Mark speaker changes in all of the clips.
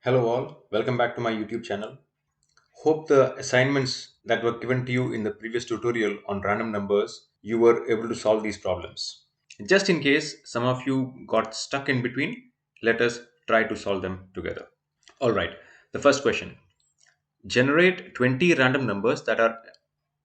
Speaker 1: Hello all, welcome back to my YouTube channel. Hope the assignments that were given to you in the previous tutorial on random numbers, you were able to solve these problems. Just in case some of you got stuck in between, let us try to solve them together. Alright, the first question. Generate 20 random numbers that are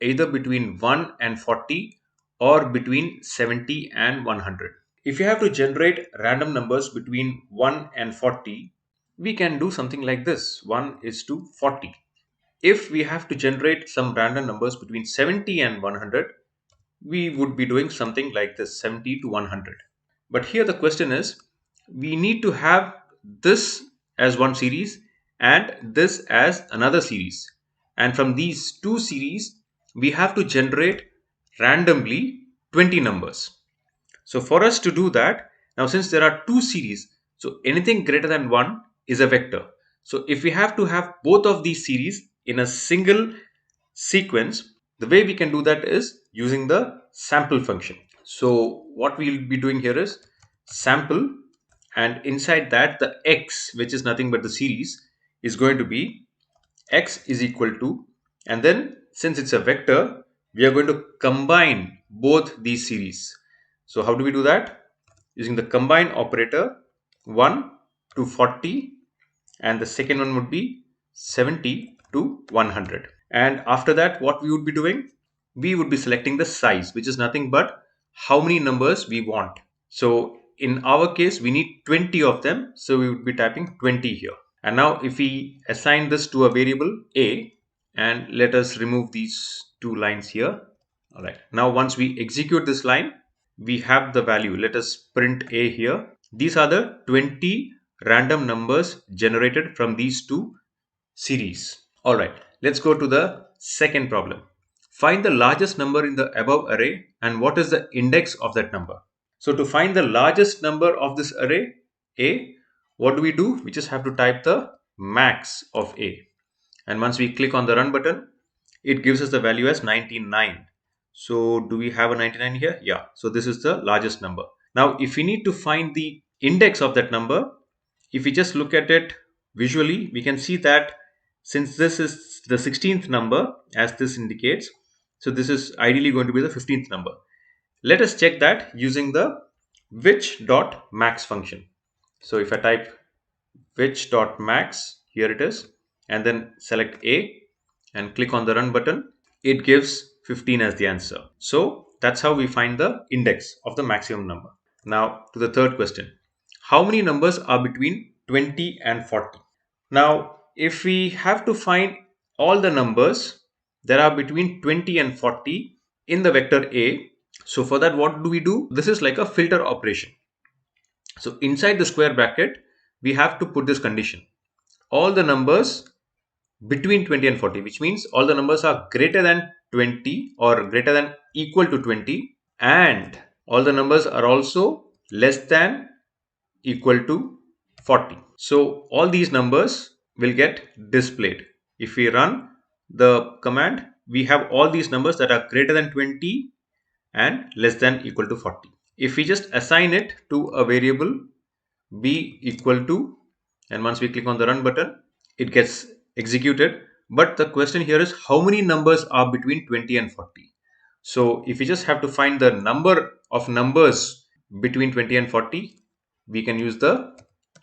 Speaker 1: either between 1 and 40 or between 70 and 100. If you have to generate random numbers between 1 and 40, we can do something like this: 1 is to 40. If we have to generate some random numbers between 70 and 100, we would be doing something like this: 70 to 100. But here the question is, we need to have this as one series and this as another series. And from these two series, we have to generate randomly 20 numbers. So for us to do that, now since there are two series, so anything greater than 1 is a vector. So if we have to have both of these series in a single sequence, the way we can do that is using the sample function. So what we'll be doing here is sample, and inside that the x, which is nothing but the series, is going to be x is equal to, and then since it's a vector, we are going to combine both these series. So how do we do that? Using the combine operator, 1 to 40, and the second one would be 70 to 100. And after that, what we would be doing? We would be selecting the size, which is nothing but how many numbers we want. So in our case, we need 20 of them, so we would be typing 20 here. And now if we assign this to a variable a, and let us remove these two lines here. All right, now once we execute this line, we have the value. Let us print a here. These are the 20 random numbers generated from these two series. All right, let's go to the second problem. Find the largest number in the above array and what is the index of that number. So to find the largest number of this array a, what do? We just have to type the max of a, and once we click on the run button, it gives us the value as 99. So do we have a 99 here? Yeah, so this is the largest number. Now if we need to find the index of that number, if we just look at it visually, we can see that since this is the 16th number as this indicates, so this is ideally going to be the 15th number. Let us check that using the which.max function. So if I type which.max, here it is, and then select a and click on the run button, it gives 15 as the answer. So that's how we find the index of the maximum number. Now to the third question. How many numbers are between 20 and 40? Now if we have to find all the numbers that are between 20 and 40 in the vector A, so for that what do? This is like a filter operation. So inside the square bracket, we have to put this condition: all the numbers between 20 and 40, which means all the numbers are greater than 20 or greater than equal to 20, and all the numbers are also less than equal to 40. So all these numbers will get displayed. If we run the command, we have all these numbers that are greater than 20 and less than equal to 40. If we just assign it to a variable b equal to, and once we click on the run button, it gets executed. But the question here is how many numbers are between 20 and 40. So if we just have to find the number of numbers between 20 and 40, we can use the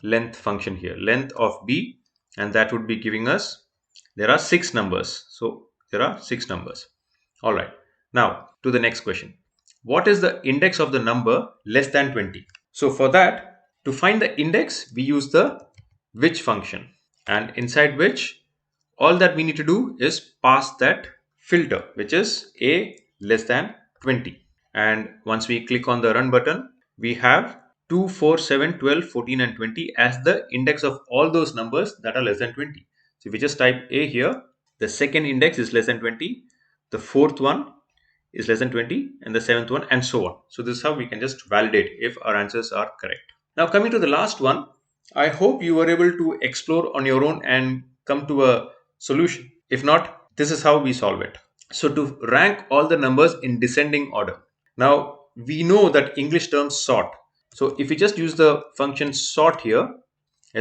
Speaker 1: length function here, length of b, and that would be giving us, there are 6 numbers. So there are 6 numbers. All right, now to the next question. What is the index of the number less than 20? So for that, to find the index, we use the which function, and inside which, all that we need to do is pass that filter, which is a less than 20. And once we click on the run button, we have 2, 4, 7, 12, 14 and 20 as the index of all those numbers that are less than 20. So if we just type a here, the second index is less than 20, the fourth one is less than 20, and the seventh one, and so on. So this is how we can just validate if our answers are correct. Now coming to the last one, I hope you were able to explore on your own and come to a solution. If not, this is how we solve it. So to rank all the numbers in descending order. Now we know that English term sort. So if we just use the function sort here,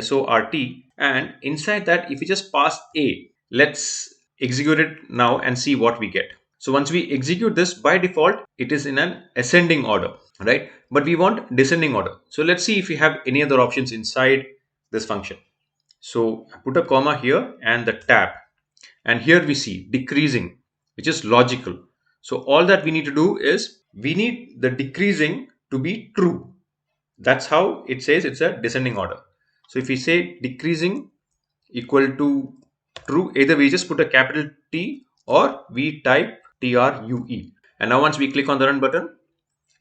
Speaker 1: sort, and inside that if we just pass a, let's execute it now and see what we get. So once we execute this, by default it is in an ascending order, right? But we want descending order. So let's see if we have any other options inside this function. So I put a comma here and the tab, and here we see decreasing, which is logical. So all that we need to do is we need the decreasing to be true. That's how it says it's a descending order. So if we say decreasing equal to true, either we just put a capital T or we type TRUE. And now once we click on the run button,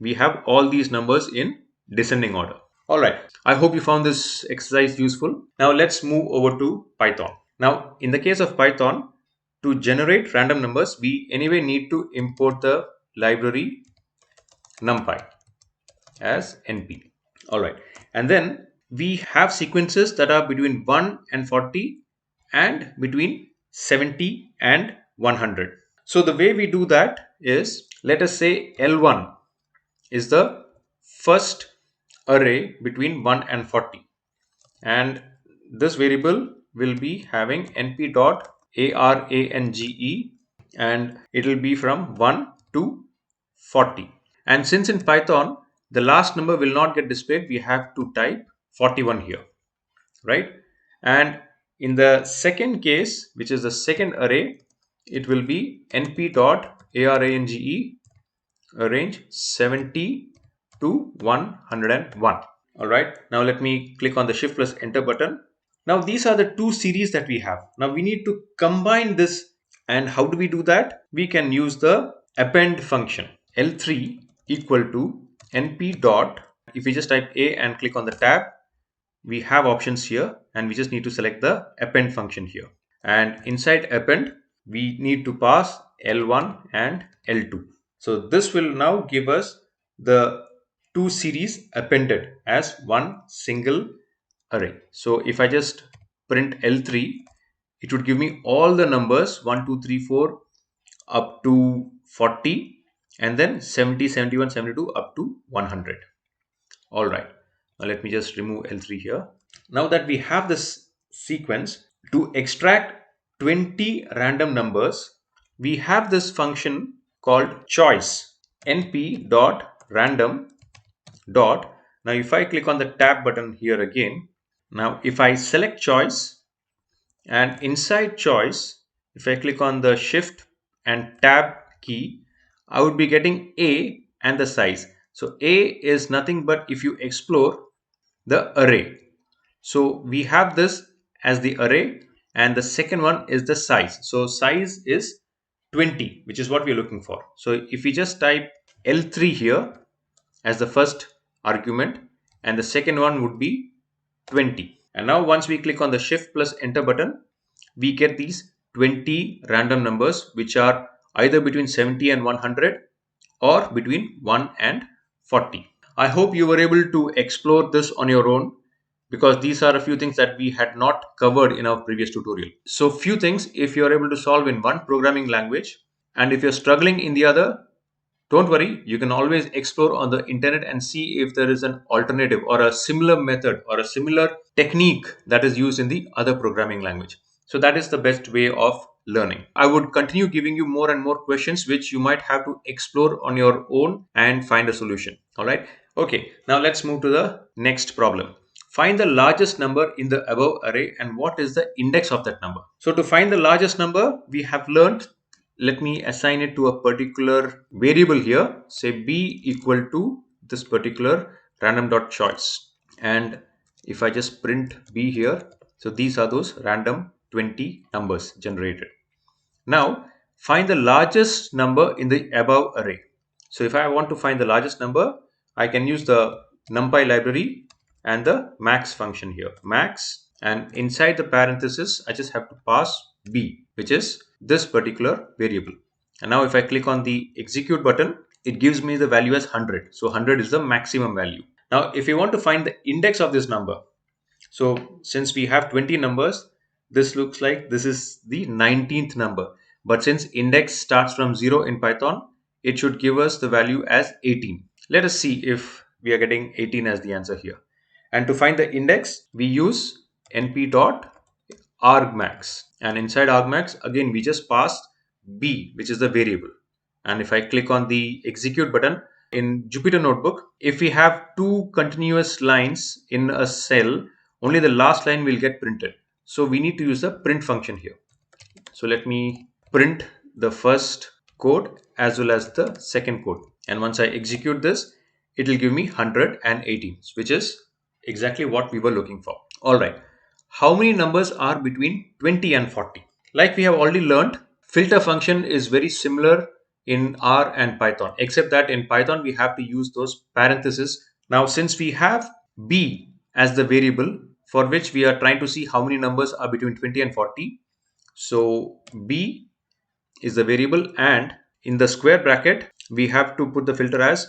Speaker 1: we have all these numbers in descending order. All right. I hope you found this exercise useful. Now let's move over to Python. Now in the case of Python, to generate random numbers, we anyway need to import the library NumPy as NP. All right. And then we have sequences that are between 1 and 40 and between 70 and 100. So the way we do that is, let us say L1 is the first array between 1 and 40, and this variable will be having np.arange, and it will be from 1 to 40. And since in Python the last number will not get displayed, we have to type 41 here, right? And in the second case, which is the second array, it will be np.arange arrange 70 to 101. All right, now let me click on the shift plus enter button. Now these are the two series that we have. Now we need to combine this, and how do we do that? We can use the append function. L3 equal to np dot, if we just type a and click on the tab, we have options here, and we just need to select the append function here. And inside append, we need to pass L1 and L2. So this will now give us the two series appended as one single array. So if I just print L3, it would give me all the numbers 1, 2, 3, 4 up to 40, and then 70, 71, 72 up to 100. All right. Now let me just remove L3 here. Now that we have this sequence, to extract 20 random numbers, we have this function called choice, np.random dot. Now if I click on the tab button here again, now if I select choice, and inside choice, if I click on the shift and tab key, I would be getting a and the size. So a is nothing but, if you explore, the array. So we have this as the array, and the second one is the size. So size is 20, which is what we're looking for. So if we just type L3 here as the first argument, and the second one would be 20. And now once we click on the shift plus enter button, we get these 20 random numbers, which are either between 70 and 100 or between 1 and 40. I hope you were able to explore this on your own, because these are a few things that we had not covered in our previous tutorial. So few things, if you are able to solve in one programming language, and if you're struggling in the other, don't worry, you can always explore on the internet and see if there is an alternative or a similar method or a similar technique that is used in the other programming language. So that is the best way of learning. I would continue giving you more and more questions which you might have to explore on your own and find a solution. All right. Okay, now let's move to the next problem. Find the largest number in the above array and what is the index of that number. So to find the largest number, we have learned, let me assign it to a particular variable here, say b equal to this particular random.choice. And if I just print b here, so these are those random 20 numbers generated. Now find the largest number in the above array. So if I want to find the largest number, I can use the NumPy library and the max function here, max, and inside the parenthesis I just have to pass b, which is this particular variable. And now if I click on the execute button, it gives me the value as 100. So 100 is the maximum value. Now if you want to find the index of this number, so since we have 20 numbers, this looks like this is the 19th number. But since index starts from 0 in Python, it should give us the value as 18. Let us see if we are getting 18 as the answer here. And to find the index, we use np dot argmax, and inside argmax again we just passed b, which is the variable. And if I click on the execute button in Jupyter Notebook, if we have two continuous lines in a cell, only the last line will get printed. So we need to use the print function here. So let me print the first code as well as the second code, and once I execute this, it will give me 118, which is exactly what we were looking for. All right, how many numbers are between 20 and 40? Like we have already learned, filter function is very similar in R and Python, except that in Python we have to use those parentheses. Now since we have b as the variable for which we are trying to see how many numbers are between 20 and 40, so b is the variable, and in the square bracket we have to put the filter as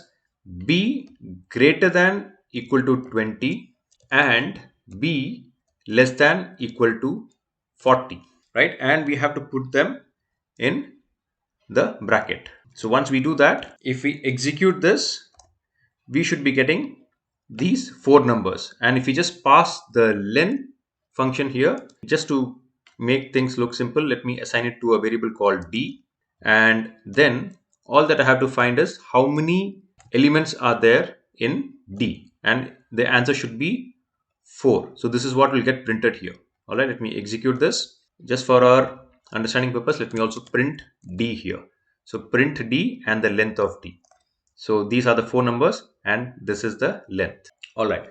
Speaker 1: b greater than equal to 20 and b less than equal to 40, right? And we have to put them in the bracket. So once we do that, if we execute this, we should be getting these four numbers. And if we just pass the len function here, just to make things look simple, let me assign it to a variable called d, and then all that I have to find is how many elements are there in d, and the answer should be 4. So this is what will get printed here. All right, let me execute this. Just for our understanding purpose, let me also print d here. So print d and the length of d. So these are the four numbers and this is the length. All right,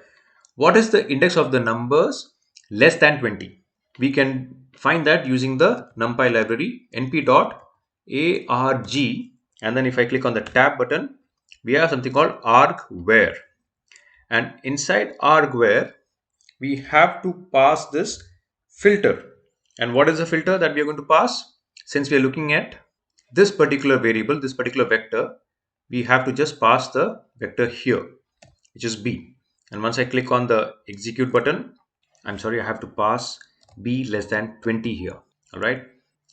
Speaker 1: what is the index of the numbers less than 20? We can find that using the NumPy library np.arg, and then if I click on the tab button, we have something called argwhere, and inside argwhere we have to pass this filter. And what is the filter that we are going to pass? Since we are looking at this particular variable, this particular vector, we have to just pass the vector here, which is b. And once I click on the execute button, I have to pass b less than 20 here. All right,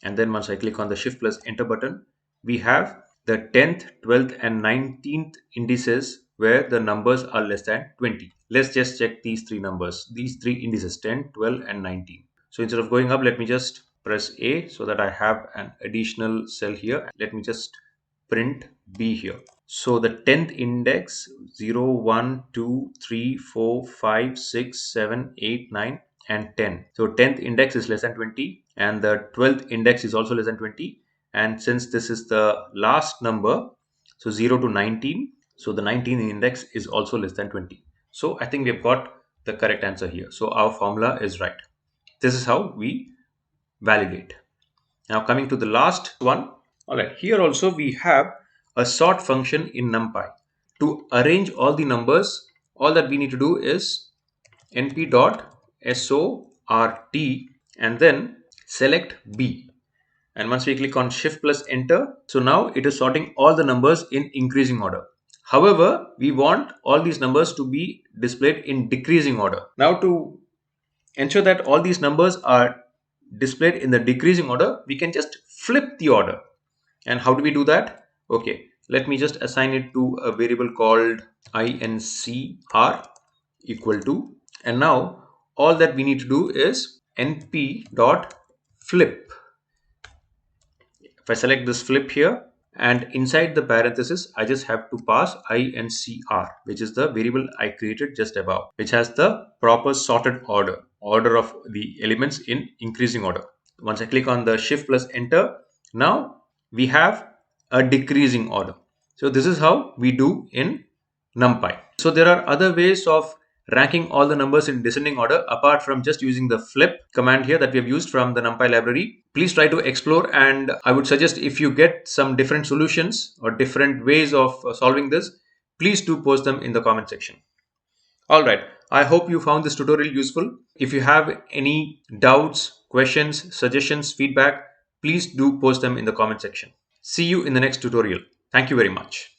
Speaker 1: and then once I click on the shift plus enter button, we have the 10th, 12th and 19th indices where the numbers are less than 20. Let's just check these three numbers, these three indices, 10, 12 and 19. So instead of going up, let me just press A so that I have an additional cell here. Let me just print B here. So the 10th index 0, 1, 2, 3, 4, 5, 6, 7, 8, 9 and 10. So 10th index is less than 20 and the 12th index is also less than 20. And since this is the last number, so 0 to 19, so the 19th index is also less than 20. So I think we've got the correct answer here. So our formula is right. This is how we validate. Now coming to the last one. All right, here also we have a sort function in NumPy. To arrange all the numbers, all that we need to do is np.sort and then select b. And once we click on shift plus enter, so now it is sorting all the numbers in increasing order. However, we want all these numbers to be displayed in decreasing order. Now to ensure that all these numbers are displayed in the decreasing order, we can just flip the order. And how do we do that? Okay, let me just assign it to a variable called incr equal to, and now all that we need to do is np.flip. If I select this flip here, and inside the parenthesis I just have to pass incr, which is the variable I created just above, which has the proper sorted order of the elements in increasing order. Once I click on the shift plus enter, now we have a decreasing order. So this is how we do in NumPy. So there are other ways of ranking all the numbers in descending order apart from just using the flip command here that we have used from the NumPy library. Please try to explore, and I would suggest if you get some different solutions or different ways of solving this, please do post them in the comment section. All right, I hope you found this tutorial useful. If you have any doubts, questions, suggestions, feedback, please do post them in the comment section. See you in the next tutorial. Thank you very much.